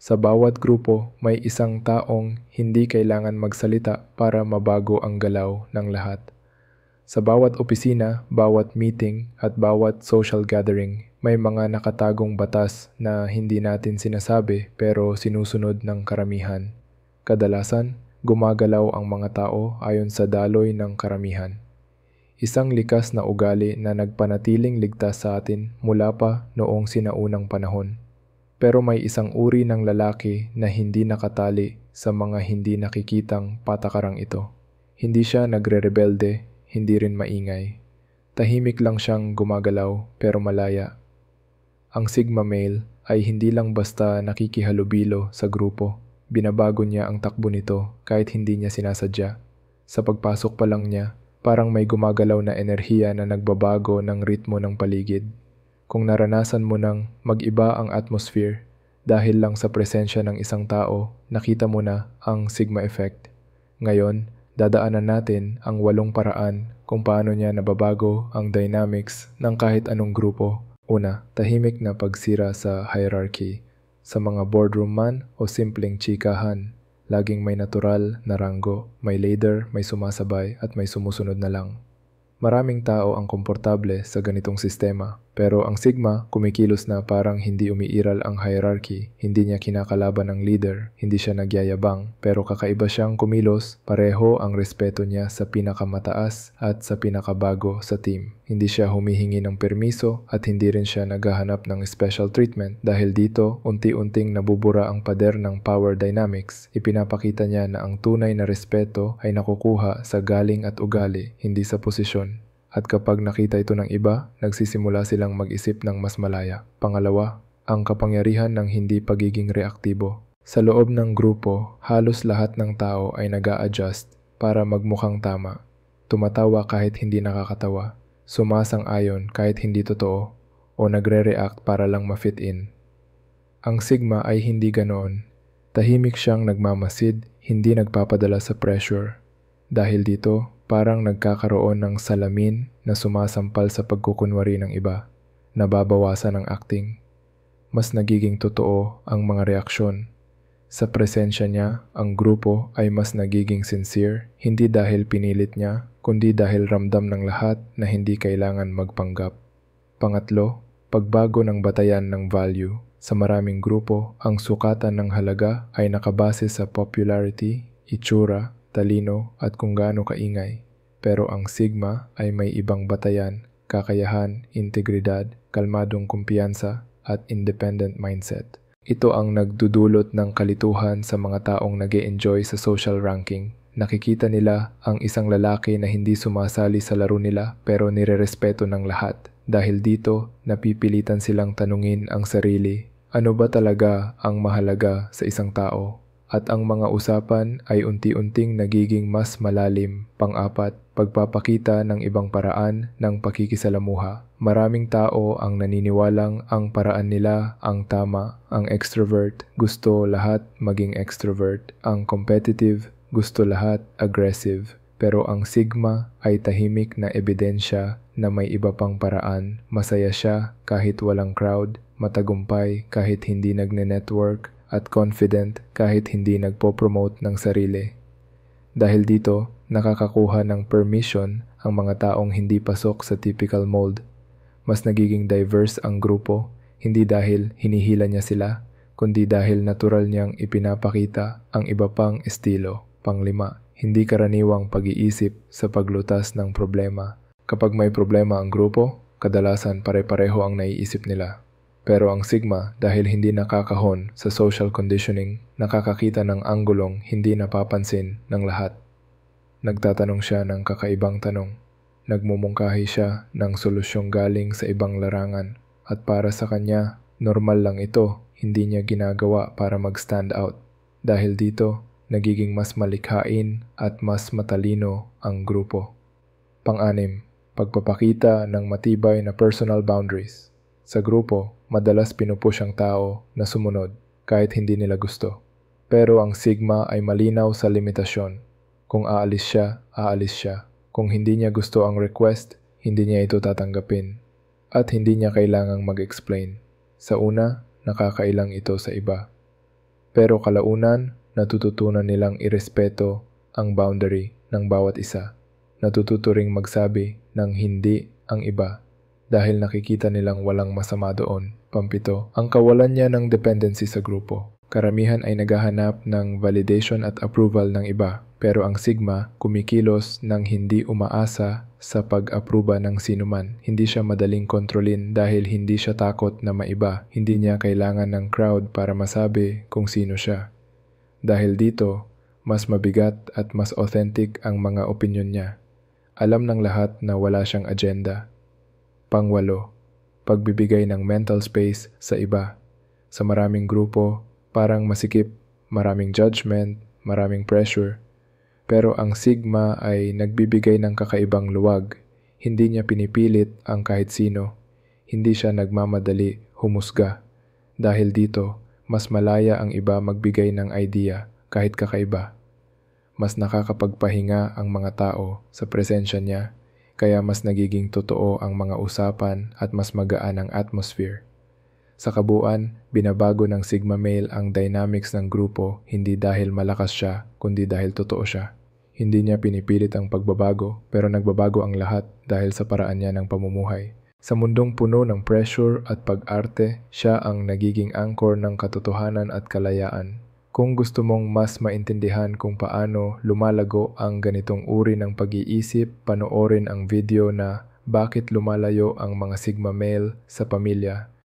Sa bawat grupo, may isang taong hindi kailangan magsalita para mabago ang galaw ng lahat. Sa bawat opisina, bawat meeting at bawat social gathering, may mga nakatagong batas na hindi natin sinasabi pero sinusunod ng karamihan. Kadalasan, gumagalaw ang mga tao ayon sa daloy ng karamihan. Isang likas na ugali na nagpanatiling ligtas sa atin mula pa noong sinaunang panahon. Pero may isang uri ng lalaki na hindi nakatali sa mga hindi nakikitang patakarang ito. Hindi siya nagre-rebelde, hindi rin maingay. Tahimik lang siyang gumagalaw pero malaya. Ang Sigma male ay hindi lang basta nakikihalubilo sa grupo. Binabago niya ang takbo nito kahit hindi niya sinasadya. Sa pagpasok pa lang niya, parang may gumagalaw na enerhiya na nagbabago ng ritmo ng paligid. Kung naranasan mo nang mag-iba ang atmosphere dahil lang sa presensya ng isang tao, nakita mo na ang Sigma effect. Ngayon, dadaanan natin ang 8 paraan kung paano niya nababago ang dynamics ng kahit anong grupo. Una, tahimik na pagsira sa hierarchy. Sa mga boardroom man o simpleng chikahan, laging may natural na ranggo, may leader, may sumasabay at may sumusunod na lang. Maraming tao ang komportable sa ganitong sistema, pero ang Sigma kumikilos na parang hindi umiiral ang hierarchy, hindi niya kinakalaban ang leader, hindi siya nagyayabang, pero kakaiba siyang kumilos, pareho ang respeto niya sa pinakamataas at sa pinakabago sa team. Hindi siya humihingi ng permiso at hindi rin siya naghahanap ng special treatment dahil dito unti-unting nabubura ang pader ng power dynamics. Ipinapakita niya na ang tunay na respeto ay nakukuha sa galing at ugali, hindi sa posisyon. At kapag nakita ito ng iba, nagsisimula silang mag-isip ng mas malaya. Pangalawa, ang kapangyarihan ng hindi pagiging reaktibo. Sa loob ng grupo, halos lahat ng tao ay nag-a-adjust para magmukhang tama. Tumatawa kahit hindi nakakatawa, sumasang-ayon kahit hindi totoo, o nagre-react para lang ma-fit in. Ang Sigma ay hindi ganoon. Tahimik siyang nagmamasid, hindi nagpapadala sa pressure. Dahil dito, parang nagkakaroon ng salamin na sumasampal sa pagkukunwari ng iba. Nababawasan ang acting. Mas nagiging totoo ang mga reaksyon. Sa presensya niya, ang grupo ay mas nagiging sincere, hindi dahil pinilit niya, kundi dahil ramdam ng lahat na hindi kailangan magpanggap. Pangatlo, pagbago ng batayan ng value. Sa maraming grupo, ang sukatan ng halaga ay nakabase sa popularity, itsura, talino at kung gaano kaingay. Pero ang Sigma ay may ibang batayan, kakayahan, integridad, kalmadong kumpiyansa at independent mindset. Ito ang nagdudulot ng kalituhan sa mga taong nag-e-enjoy sa social ranking. Nakikita nila ang isang lalaki na hindi sumasali sa laro nila pero nirerespeto ng lahat. Dahil dito, napipilitan silang tanungin ang sarili. Ano ba talaga ang mahalaga sa isang tao? At ang mga usapan ay unti-unting nagiging mas malalim. Pang-apat, pagpapakita ng ibang paraan ng pakikisalamuha. Maraming tao ang naniniwalang ang paraan nila ang tama. Ang extrovert, gusto lahat maging extrovert. Ang competitive, gusto lahat aggressive. Pero ang Sigma ay tahimik na ebidensya na may iba pang paraan. Masaya siya kahit walang crowd, matagumpay kahit hindi nagne-network, at confident kahit hindi nagpo-promote ng sarili. Dahil dito, nakakakuha ng permission ang mga taong hindi pasok sa typical mold. Mas nagiging diverse ang grupo, hindi dahil hinihila niya sila, kundi dahil natural niyang ipinapakita ang iba pang estilo. Panglima, hindi karaniwang pag-iisip sa paglutas ng problema. Kapag may problema ang grupo, kadalasan pare-pareho ang naiisip nila. Pero ang Sigma, dahil hindi nakakahon sa social conditioning, nakakakita ng anggulong hindi napapansin ng lahat. Nagtatanong siya ng kakaibang tanong. Nagmumungkahi siya ng solusyong galing sa ibang larangan. At para sa kanya, normal lang ito, hindi niya ginagawa para mag-stand out. Dahil dito, nagiging mas malikhain at mas matalino ang grupo. Pang-anim, pagpapakita ng matibay na personal boundaries. Sa grupo, madalas pinupush ang tao na sumunod kahit hindi nila gusto. Pero ang Sigma ay malinaw sa limitasyon. Kung aalis siya, aalis siya. Kung hindi niya gusto ang request, hindi niya ito tatanggapin. At hindi niya kailangang mag-explain. Sa una, nakakailang ito sa iba. Pero kalaunan, natututunan nilang irespeto ang boundary ng bawat isa. Natututo ring magsabi ng hindi ang iba dahil nakikita nilang walang masama doon. Pampito, ang kawalan niya ng dependency sa grupo. Karamihan ay naghahanap ng validation at approval ng iba, pero ang Sigma kumikilos ng hindi umaasa sa pag-aproba ng sinuman. Hindi siya madaling kontrolin dahil hindi siya takot na maiba. Hindi niya kailangan ng crowd para masabi kung sino siya. Dahil dito, mas mabigat at mas authentic ang mga opinyon niya. Alam ng lahat na wala siyang agenda. Pangwalo, pagbibigay ng mental space sa iba. Sa maraming grupo, parang masikip, maraming judgment, maraming pressure. Pero ang Sigma ay nagbibigay ng kakaibang luwag. Hindi niya pinipilit ang kahit sino. Hindi siya nagmamadali humusga. Dahil dito, mas malaya ang iba magbigay ng idea kahit kakaiba. Mas nakakapagpahinga ang mga tao sa presensya niya, kaya mas nagiging totoo ang mga usapan at mas magaan ang atmosphere. Sa kabuuan, binabago ng Sigma Male ang dynamics ng grupo hindi dahil malakas siya, kundi dahil totoo siya. Hindi niya pinipilit ang pagbabago, pero nagbabago ang lahat dahil sa paraan niya ng pamumuhay. Sa mundong puno ng pressure at pag-arte, siya ang nagiging anchor ng katotohanan at kalayaan. Kung gusto mong mas maintindihan kung paano lumalago ang ganitong uri ng pag-iisip, panoorin ang video na Bakit Lumalayo ang mga Sigma Male sa Pamilya